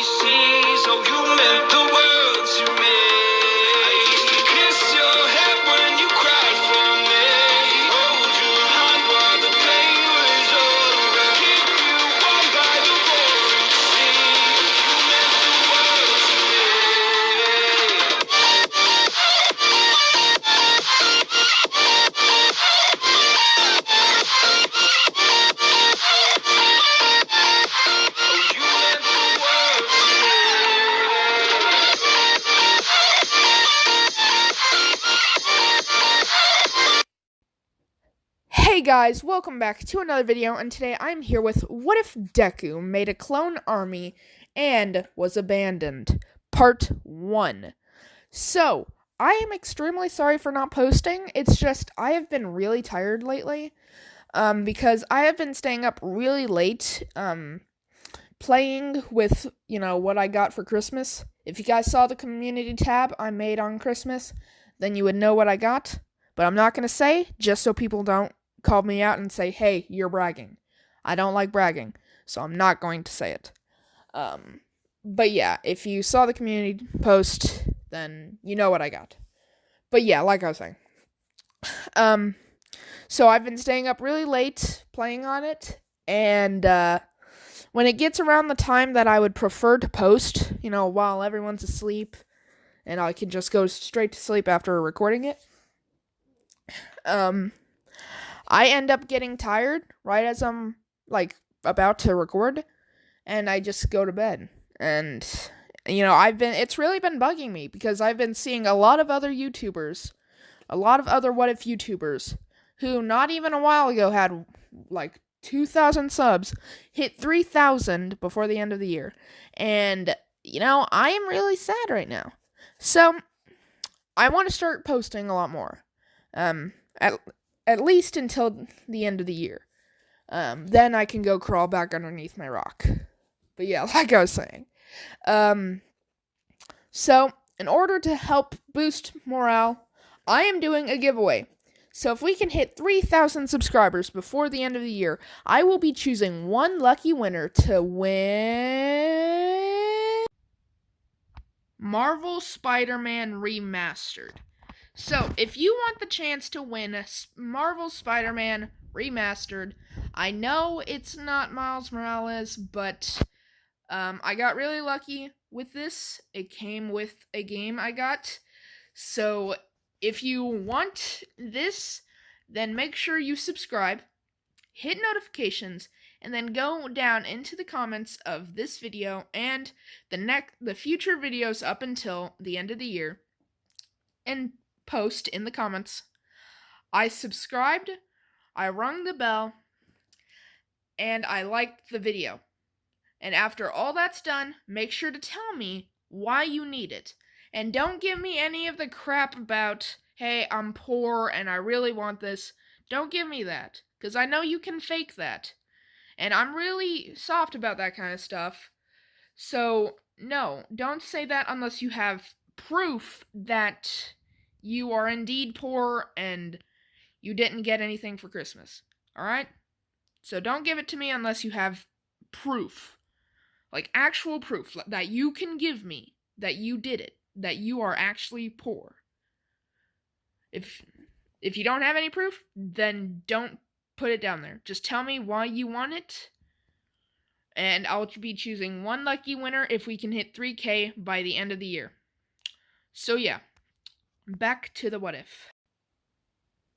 seas. Oh, you meant the world to me. I used to kiss your head when you cried for me. Hold your hand while the pain was over. Keep you warm by the roaring sea. You meant the world to me. Hey guys, welcome back to another video, and today I'm here with What If Deku Made a Clone Army and Was Abandoned, Part 1. So, I am extremely sorry for not posting. It's just, I have been really tired lately, because I have been staying up really late, playing with, what I got for Christmas. If you guys saw the community tab I made on Christmas, then you would know what I got, but I'm not going to say, just so people don't call me out and say, hey, you're bragging. I don't like bragging, so I'm not going to say it. But yeah, if you saw the community post, then you know what I got. But yeah, like I was saying. So I've been staying up really late playing on it, and when it gets around the time that I would prefer to post, while everyone's asleep, and I can just go straight to sleep after recording it, I end up getting tired right as I'm, about to record, and I just go to bed. And, it's really been bugging me, because I've been seeing a lot of other YouTubers, a lot of other What If YouTubers, who not even a while ago had, 2,000 subs, hit 3,000 before the end of the year. And, I am really sad right now. So, I want to start posting a lot more. At least until the end of the year. Then I can go crawl back underneath my rock. But yeah, like I was saying. So, in order to help boost morale, I am doing a giveaway. So if we can hit 3,000 subscribers before the end of the year, I will be choosing one lucky winner to win Marvel Spider-Man Remastered. So, if you want the chance to win Marvel Spider-Man Remastered, I know it's not Miles Morales, but I got really lucky with this. It came with a game I got. So, if you want this, then make sure you subscribe, hit notifications, and then go down into the comments of this video and the future videos up until the end of the year, and post in the comments, I subscribed, I rung the bell, and I liked the video. And after all that's done, make sure to tell me why you need it. And don't give me any of the crap about, hey, I'm poor and I really want this. Don't give me that, because I know you can fake that. And I'm really soft about that kind of stuff. So, no, don't say that unless you have proof that you are indeed poor and you didn't get anything for Christmas. Alright? So don't give it to me unless you have proof. Actual proof that you can give me that you did it. That you are actually poor. If you don't have any proof, then don't put it down there. Just tell me why you want it. And I'll be choosing one lucky winner if we can hit 3K by the end of the year. So yeah. Back to the What If.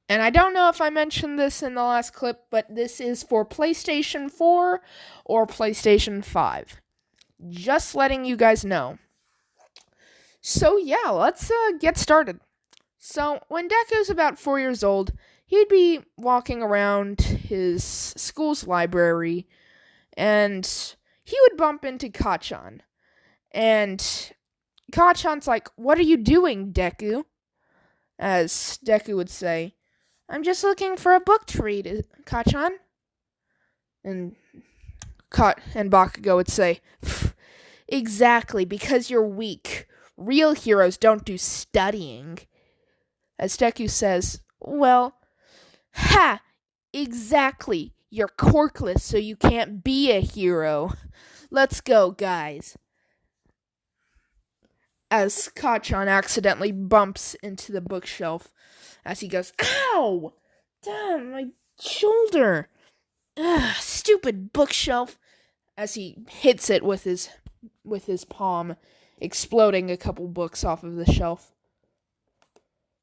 And I don't know if I mentioned this in the last clip, but this is for PlayStation 4 or PlayStation 5. Just letting you guys know. So yeah, let's get started. So when Deku's about 4 years old, he'd be walking around his school's library, and he would bump into Kachan. And Kachan's like, "What are you doing, Deku?" As Deku would say, "I'm just looking for a book to read, Kachan." And Bakugo would say, "Exactly, because you're weak. Real heroes don't do studying." As Deku says, "Well, ha! Exactly. You're corkless, so you can't be a hero. Let's go, guys." as Kachan accidentally bumps into the bookshelf as he goes, "Ow! Damn, my shoulder! Ugh, stupid bookshelf!" As he hits it with his palm, exploding a couple books off of the shelf.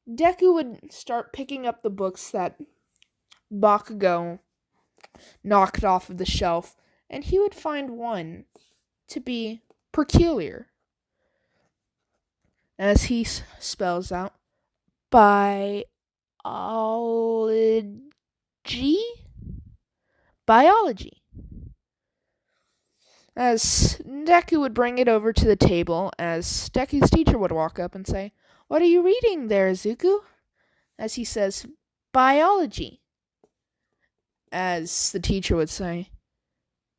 Deku would start picking up the books that Bakugo knocked off of the shelf, and he would find one to be peculiar. As he spells out, biology? Biology. As Deku would bring it over to the table, as Deku's teacher would walk up and say, "What are you reading there, Izuku?" As he says, "Biology." As the teacher would say,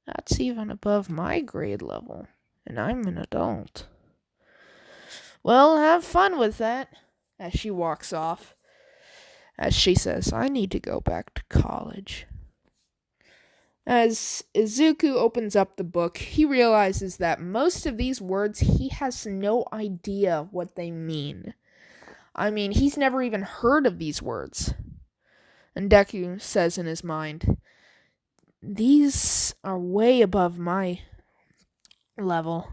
"That's even above my grade level, and I'm an adult." "Well, have fun with that," as she walks off. As she says, "I need to go back to college." As Izuku opens up the book, he realizes that most of these words, he has no idea what they mean. I mean, he's never even heard of these words. And Deku says in his mind, "These are way above my level."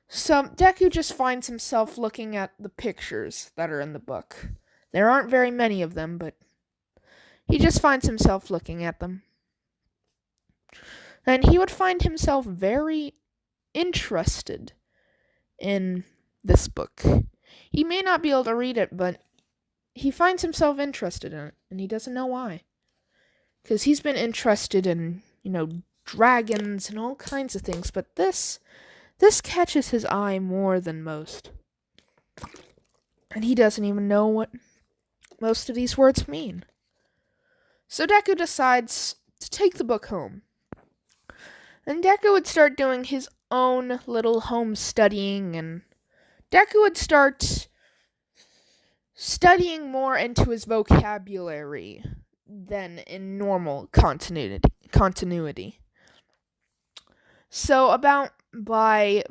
So Deku just finds himself looking at the pictures that are in the book. There aren't very many of them, but he just finds himself looking at them. And he would find himself very interested in this book. He may not be able to read it, but he finds himself interested in it, and he doesn't know why. Because he's been interested in, dragons and all kinds of things, but this catches his eye more than most. And he doesn't even know what most of these words mean. So Deku decides to take the book home. And Deku would start doing his own little home studying, and Deku would start studying more into his vocabulary than in normal continuity. So by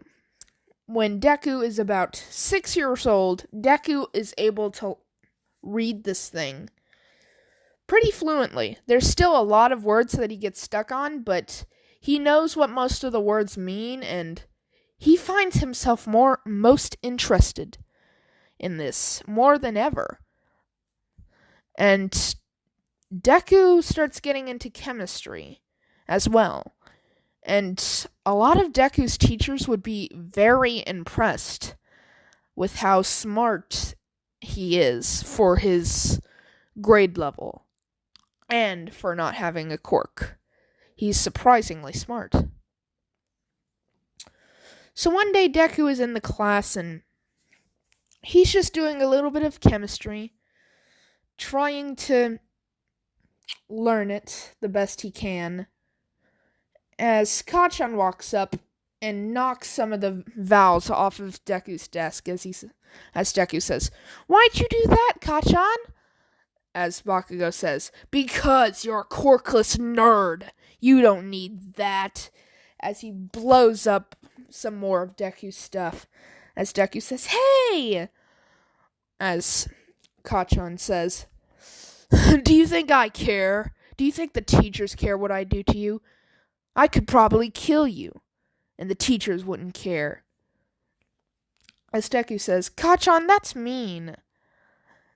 when Deku is about 6 years old, Deku is able to read this thing pretty fluently. There's still a lot of words that he gets stuck on, but he knows what most of the words mean, and he finds himself most interested in this more than ever. And Deku starts getting into chemistry as well. And a lot of Deku's teachers would be very impressed with how smart he is for his grade level and for not having a quirk. He's surprisingly smart. So one day Deku is in the class and he's just doing a little bit of chemistry, trying to learn it the best he can, as Kachan walks up and knocks some of the vowels off of Deku's desk as Deku says, "Why'd you do that, Kachan?" As Bakugo says, "Because you're a quirkless nerd. You don't need that." As he blows up some more of Deku's stuff. As Deku says, "Hey!" As Kachan says, "Do you think I care? Do you think the teachers care what I do to you? I could probably kill you, and the teachers wouldn't care." As Deku says, "Kachan, that's mean."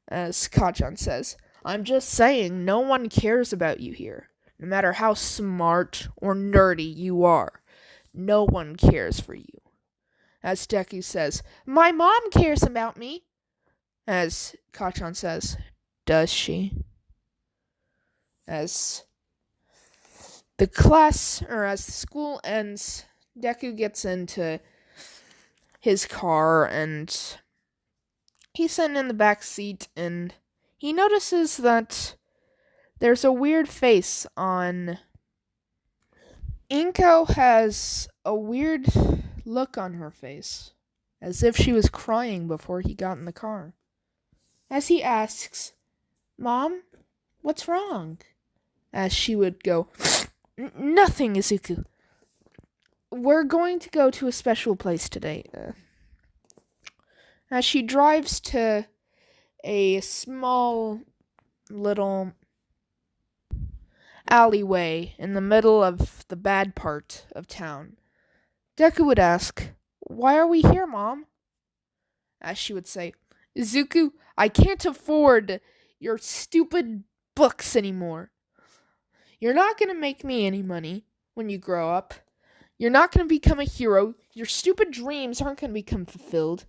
As Kachan says, "I'm just saying no one cares about you here. No matter how smart or nerdy you are, no one cares for you." As Deku says, "My mom cares about me." As Kachan says, "Does she?" As the school ends, Deku gets into his car and he's sitting in the back seat and he notices that there's a weird face on. Inko has a weird look on her face, as if she was crying before he got in the car. As he asks, "Mom, what's wrong?" As she would go, "Nothing, Izuku. We're going to go to a special place today. as she drives to a small little alleyway in the middle of the bad part of town. Deku would ask, "Why are we here, Mom?" As she would say, "Izuku, I can't afford your stupid books anymore. You're not going to make me any money when you grow up. You're not going to become a hero. Your stupid dreams aren't going to become fulfilled.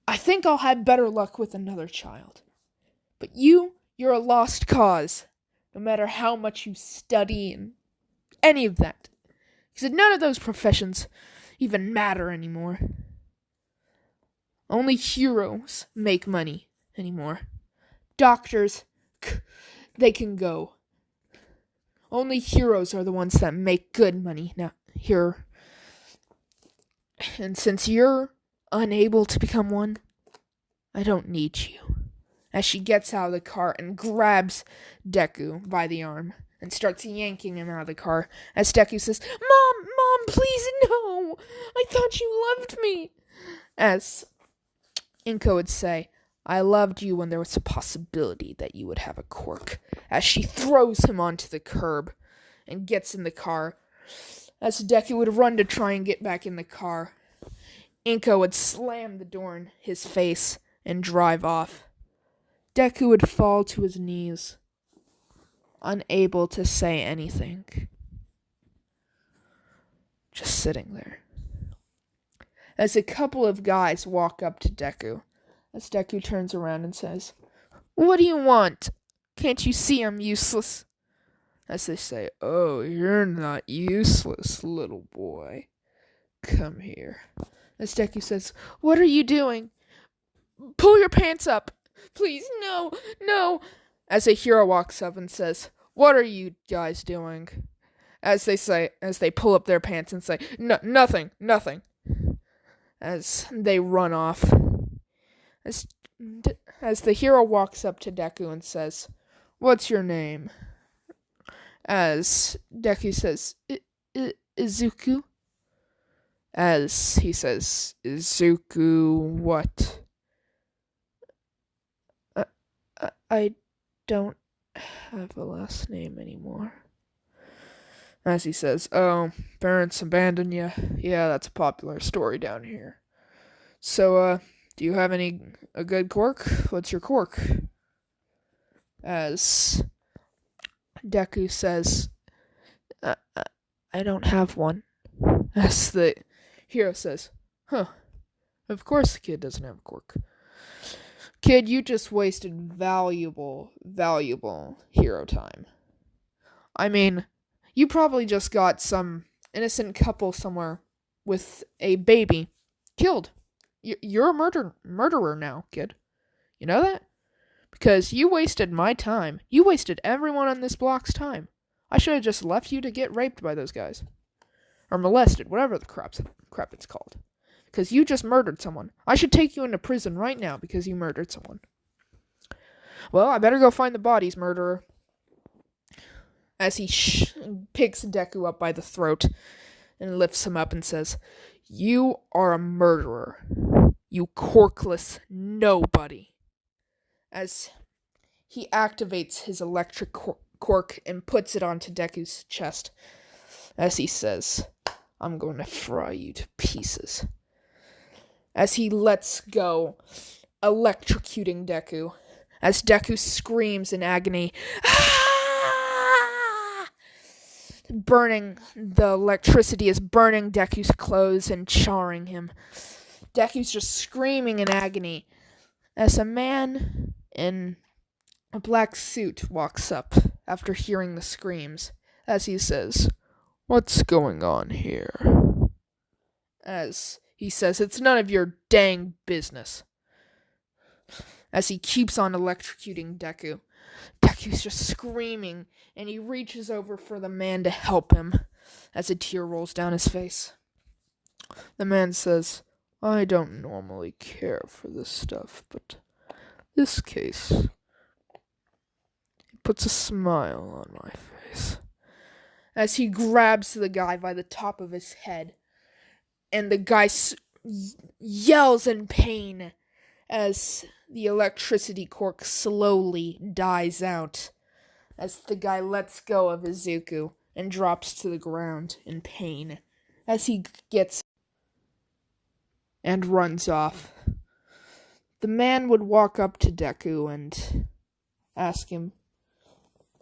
I think I'll have better luck with another child. But you're a lost cause, no matter how much you study and any of that. Because none of those professions even matter anymore. Only heroes make money anymore. Doctors, they can go. Only heroes are the ones that make good money now here. And since you're unable to become one, I don't need you." As she gets out of the car and grabs Deku by the arm and starts yanking him out of the car, as Deku says, Mom, please, no! I thought you loved me!" As Inko would say, "I loved you when there was a possibility that you would have a quirk," as she throws him onto the curb and gets in the car. As Deku would run to try and get back in the car, Inko would slam the door in his face and drive off. Deku would fall to his knees, unable to say anything. Just sitting there. As a couple of guys walk up to Deku, as Deku turns around and says, "What do you want? Can't you see I'm useless?" As they say, "Oh, you're not useless, little boy. Come here." As Deku says, "What are you doing? Pull your pants up. Please, no." As a hero walks up and says, "What are you guys doing?" As they pull up their pants and say, Nothing. As they run off. As the hero walks up to Deku and says, "What's your name?" As Deku says, Izuku. As he says, "Izuku what?" I don't have a last name anymore." As he says, "Oh, parents abandoned you. Yeah, that's a popular story down here. So, do you have a good quirk? What's your quirk?" As Deku says, I don't have one." As the hero says, "Huh, of course the kid doesn't have a quirk. Kid, you just wasted valuable hero time. I mean, you probably just got some innocent couple somewhere with a baby killed. You're a murderer now, kid. You know that? Because you wasted my time. You wasted everyone on this block's time. I should have just left you to get raped by those guys. Or molested, whatever the crap it's called. Because you just murdered someone. I should take you into prison right now because you murdered someone. Well, I better go find the bodies, murderer." As he picks Deku up by the throat and lifts him up and says, "You are a murderer. You quirkless nobody." As he activates his electric quirk and puts it onto Deku's chest. As he says, "I'm going to fry you to pieces." As he lets go, electrocuting Deku. As Deku screams in agony, "Ah!" The electricity is burning Deku's clothes and charring him. Deku's just screaming in agony as a man in a black suit walks up after hearing the screams. As he says, "What's going on here?" As he says, "It's none of your dang business." As he keeps on electrocuting Deku. Deku's just screaming, and he reaches over for the man to help him as a tear rolls down his face. The man says, "I don't normally care for this stuff, but this case puts a smile on my face." As he grabs the guy by the top of his head, and the guy yells in pain as the electricity cork slowly dies out, as the guy lets go of his Zuku and drops to the ground in pain as he gets and runs off. The man would walk up to Deku and ask him,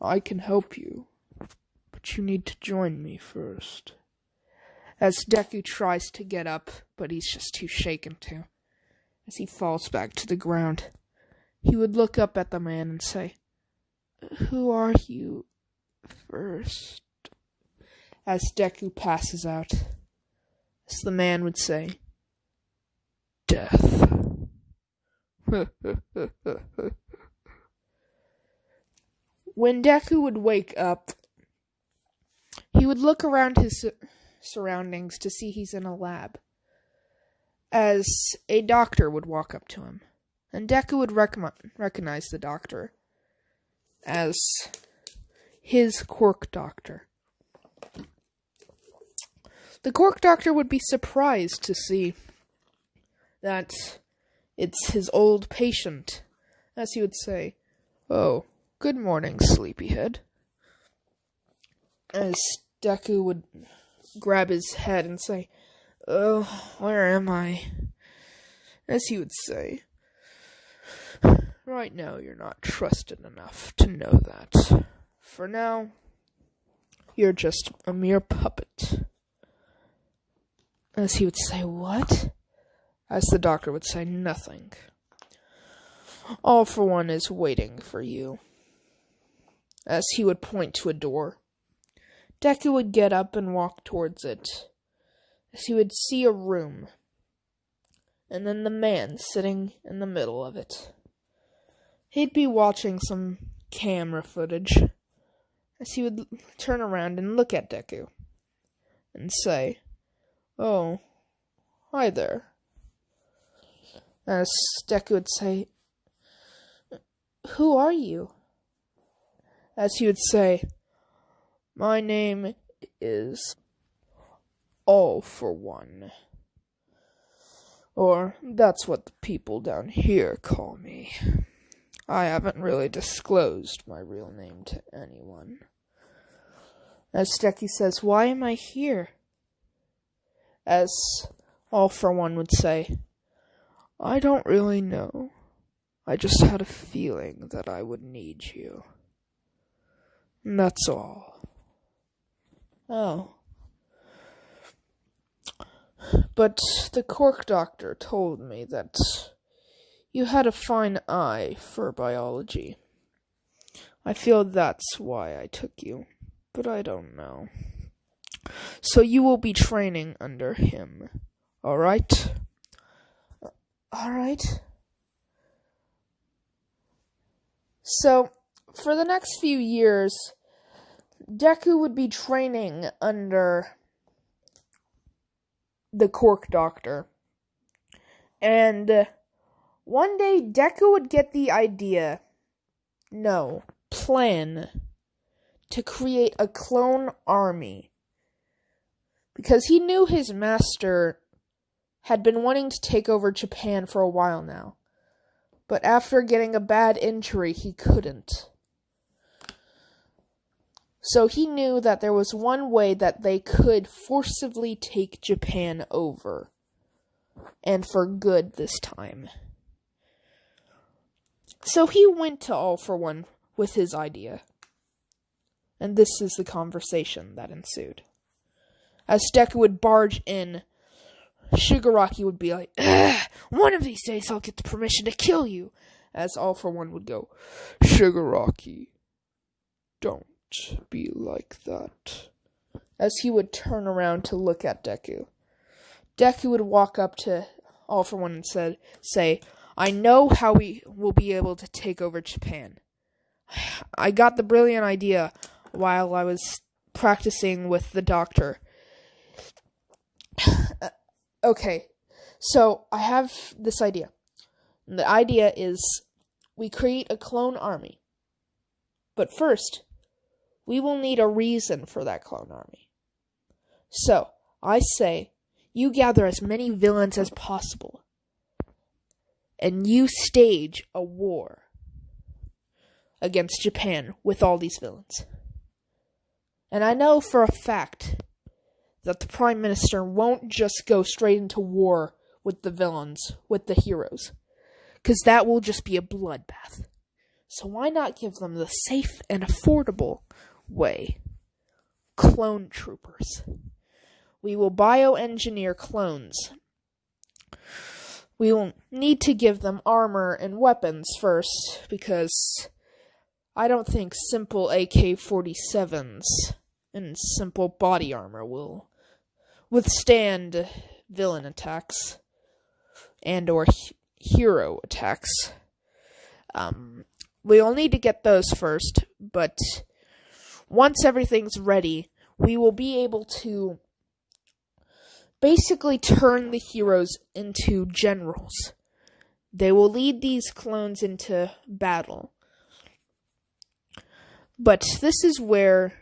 "I can help you, but you need to join me first." As Deku tries to get up, but he's just too shaken to. As he falls back to the ground, he would look up at the man and say, "Who are you first?" As Deku passes out, as the man would say, "Death." When Deku would wake up, he would look around his surroundings to see he's in a lab, as a doctor would walk up to him, and Deku would recognize the doctor as his Quark Doctor. The Quark Doctor would be surprised to see that it's his old patient, as he would say, "Oh, good morning, sleepyhead." As Deku would grab his head and say, "Oh, where am I?" As he would say, "Right now you're not trusted enough to know that. For now, you're just a mere puppet." As he would say, "What?" As the doctor would say, "Nothing. All for One is waiting for you." As he would point to a door, Deku would get up and walk towards it, as he would see a room, and then the man sitting in the middle of it. He'd be watching some camera footage, as he would turn around and look at Deku, and say, "Oh, hi there." As Deku would say, "Who are you?" As he would say, "My name is All for One. Or, that's what the people down here call me. I haven't really disclosed my real name to anyone." As Deku says, "Why am I here?" As All for One would say, "I don't really know. I just had a feeling that I would need you. And that's all." "Oh. But the Quark Doctor told me that you had a fine eye for biology. I feel that's why I took you, but I don't know. So you will be training under him, alright?" "Alright." So, for the next few years, Deku would be training under the Quark Doctor. And one day, Deku would get the plan to create a clone army. Because he knew his master had been wanting to take over Japan for a while now. But after getting a bad injury, he couldn't. So he knew that there was one way that they could forcibly take Japan over. And for good this time. So he went to All for One with his idea. And this is the conversation that ensued. As Deku would barge in, Shigaraki would be like, "One of these days I'll get the permission to kill you." As All for One would go, "Shigaraki, don't be like that." As he would turn around to look at Deku. Deku would walk up to All for One and say, "I know how we will be able to take over Japan. I got the brilliant idea while I was practicing with the doctor. Okay, so I have this idea. And the idea is we create a clone army. But first, we will need a reason for that clone army. So, I say you gather as many villains as possible, and you stage a war against Japan with all these villains. And I know for a fact that the Prime Minister won't just go straight into war with the villains, with the heroes, because that will just be a bloodbath. So why not give them the safe and affordable way? Clone troopers. We will bioengineer clones. We will need to give them armor and weapons first, because I don't think simple AK-47s and simple body armor will withstand villain attacks and or hero attacks. We'll need to get those first, but once everything's ready, we will be able to basically turn the heroes into generals. They will lead these clones into battle. But this is where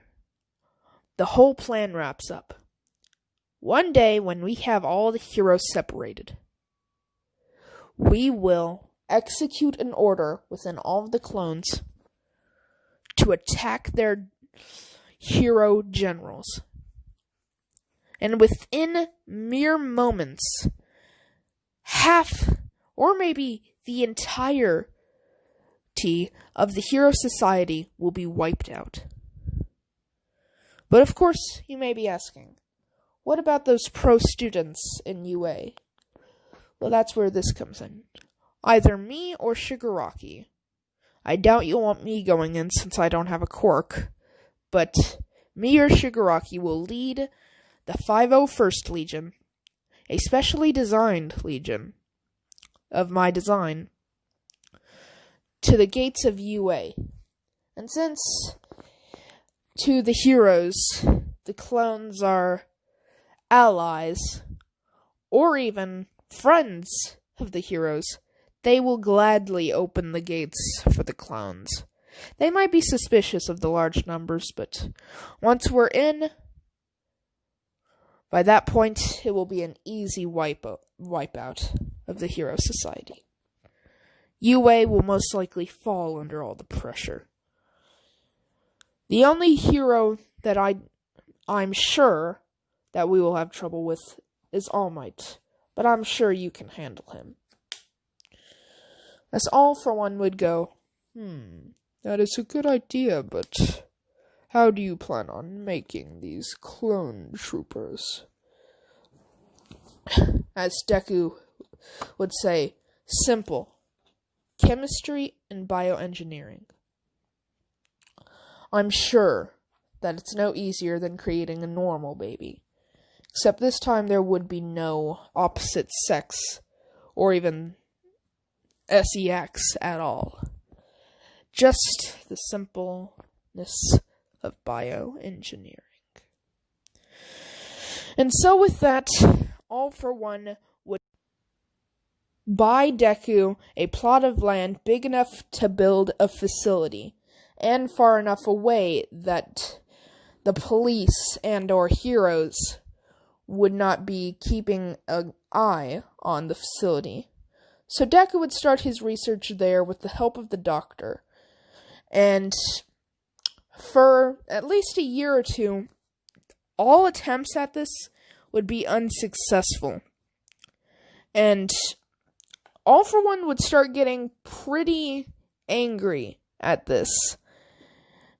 the whole plan wraps up. One day, when we have all the heroes separated, we will execute an order within all of the clones to attack their hero generals. And within mere moments, half or maybe the entirety of the hero society will be wiped out. But of course, you may be asking, what about those pro students in UA? Well, that's where this comes in. Either me or Shigaraki. I doubt you'll want me going in since I don't have a quirk, but me or Shigaraki will lead the 501st Legion, a specially designed legion of my design, to the gates of UA. And since to the heroes, the clones are allies, or even friends of the heroes, they will gladly open the gates for the clones. They might be suspicious of the large numbers, but once we're in, by that point, it will be an easy wipeout of the hero society. UA will most likely fall under all the pressure. The only hero that I'm sure that we will have trouble with is All Might, but I'm sure you can handle him. As All for One would go, that is a good idea, but how do you plan on making these clone troopers? As Deku would say, simple. Chemistry and bioengineering. I'm sure that it's no easier than creating a normal baby. Except this time there would be no opposite sex or even sex at all. Just the simpleness of bioengineering. And so with that, All for One would buy Deku a plot of land big enough to build a facility, and far enough away that the police and or heroes would not be keeping an eye on the facility. So Deku would start his research there with the help of the doctor. And for at least a year or two, all attempts at this would be unsuccessful. And All for One would start getting pretty angry at this,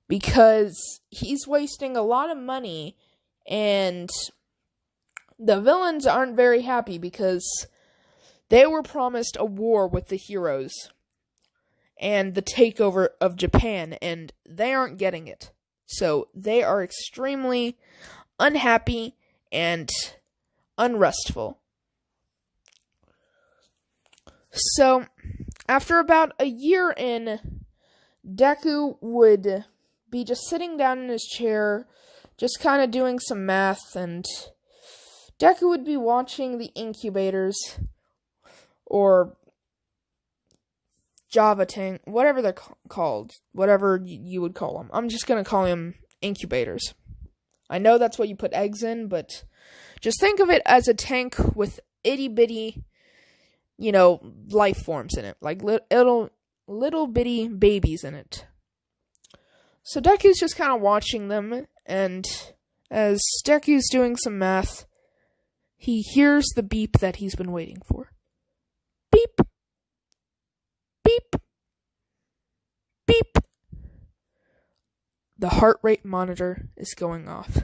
because he's wasting a lot of money, and the villains aren't very happy because they were promised a war with the heroes and the takeover of Japan, and they aren't getting it. So they are extremely unhappy and unrestful. So, after about a year in, Deku would be just sitting down in his chair, just kind of doing some math, and Deku would be watching the incubators, or Java tank, whatever they're called, whatever you would call them. I'm just going to call them incubators. I know that's what you put eggs in, but Just think of it as a tank with itty-bitty, life forms in it. Like little bitty babies in it. So Deku's just kind of watching them, and as Deku's doing some math, he hears the beep that he's been waiting for. Beep. Beep. Beep. The heart rate monitor is going off.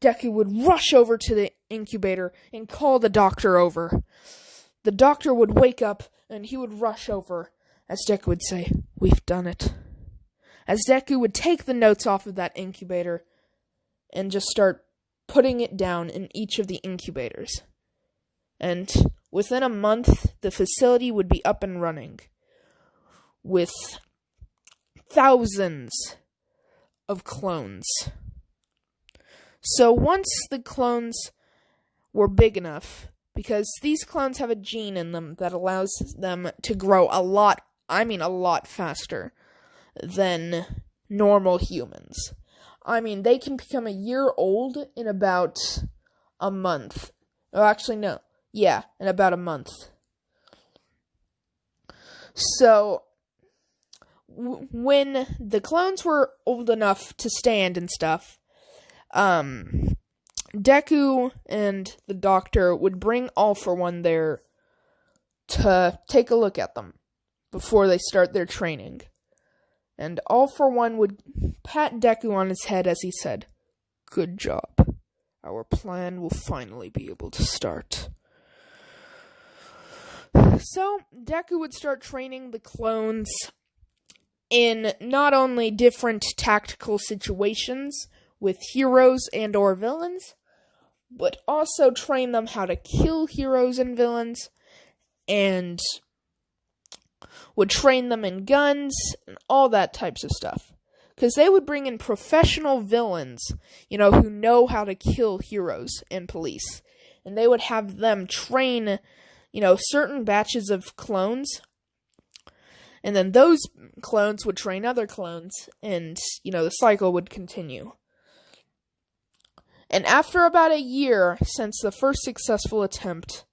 Deku would rush over to the incubator and call the doctor over. The doctor would wake up and he would rush over, as Deku would say, "We've done it." As Deku would take the notes off of that incubator and just start putting it down in each of the incubators. And within a month, the facility would be up and running with thousands of clones. So once the clones were big enough, because these clones have a gene in them that allows them to grow a lot faster than normal humans. They can become a year old in about a month. Oh, actually, no. Yeah, in about a month. So, when the clones were old enough to stand and stuff, Deku and the doctor would bring All For One there to take a look at them before they start their training. And All For One would pat Deku on his head as he said, "Good job. Our plan will finally be able to start." So, Deku would start training the clones in not only different tactical situations with heroes and or villains, but also train them how to kill heroes and villains, and would train them in guns, and all that types of stuff. Because they would bring in professional villains, who know how to kill heroes and police. And they would have them train, certain batches of clones. And then those clones would train other clones, and, the cycle would continue. And after about a year since the first successful attempt,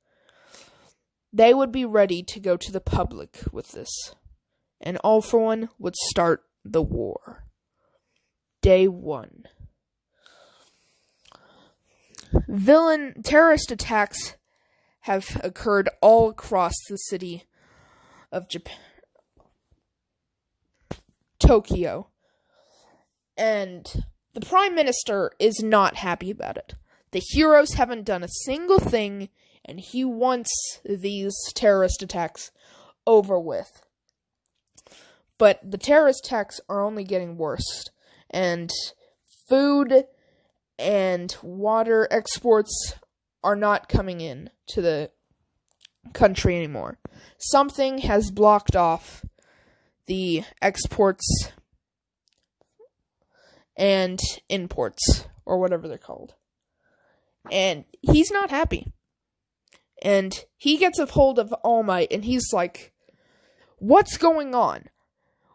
they would be ready to go to the public with this. And All For One would start the war. Day 1. Terrorist attacks have occurred all across the city of Tokyo. And the Prime Minister is not happy about it. The heroes haven't done a single thing, and he wants these terrorist attacks over with. But the terrorist attacks are only getting worse, and food and water exports are not coming in to the country anymore. Something has blocked off the exports and imports, or whatever they're called. And he's not happy. And he gets a hold of All Might, and he's like, "What's going on?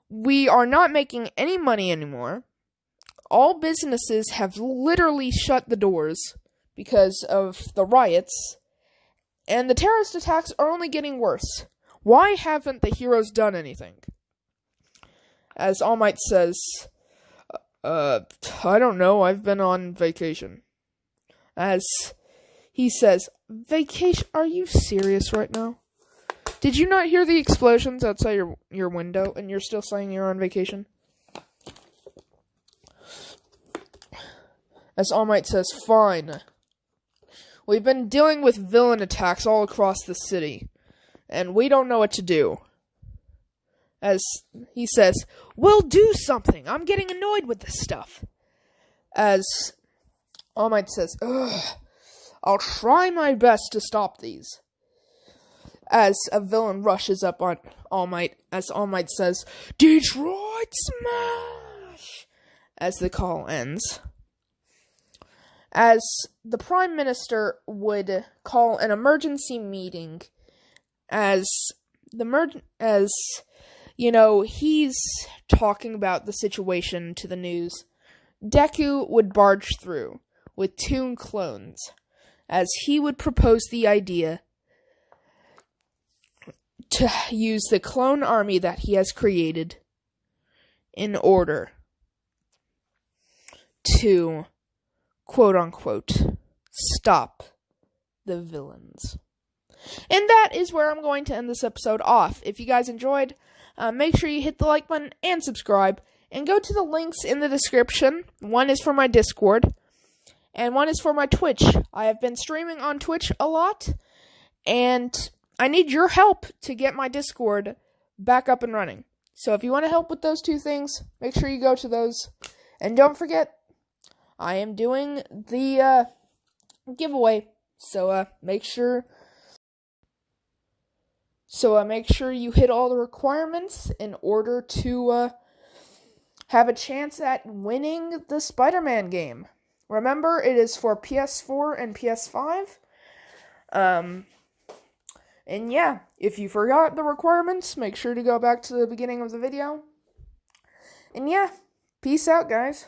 We are not making any money anymore. All businesses have literally shut the doors because of the riots, and the terrorist attacks are only getting worse. Why haven't the heroes done anything?" As All Might says, "I don't know, I've been on vacation." As he says, "Vacation? Are you serious right now? Did you not hear the explosions outside your window, and you're still saying you're on vacation?" As All Might says, "Fine. We've been dealing with villain attacks all across the city, and we don't know what to do." As he says, "We'll do something. I'm getting annoyed with this stuff." As All Might says, "Ugh, I'll try my best to stop these." As a villain rushes up on All Might, as All Might says, "Detroit Smash!" as the call ends. As the Prime Minister would call an emergency meeting, he's talking about the situation to the news, Deku would barge through with 2 clones, as he would propose the idea to use the clone army that he has created in order to, quote-unquote, stop the villains. And that is where I'm going to end this episode off. If you guys enjoyed, make sure you hit the like button and subscribe. And go to the links in the description. One is for my Discord, and one is for my Twitch. I have been streaming on Twitch a lot, and I need your help to get my Discord back up and running. So if you want to help with those two things, make sure you go to those. And don't forget, I am doing the giveaway. So make sure you hit all the requirements in order to have a chance at winning the Spider-Man game. Remember, it is for PS4 and PS5. And yeah, if you forgot the requirements, make sure to go back to the beginning of the video. And yeah, peace out, guys.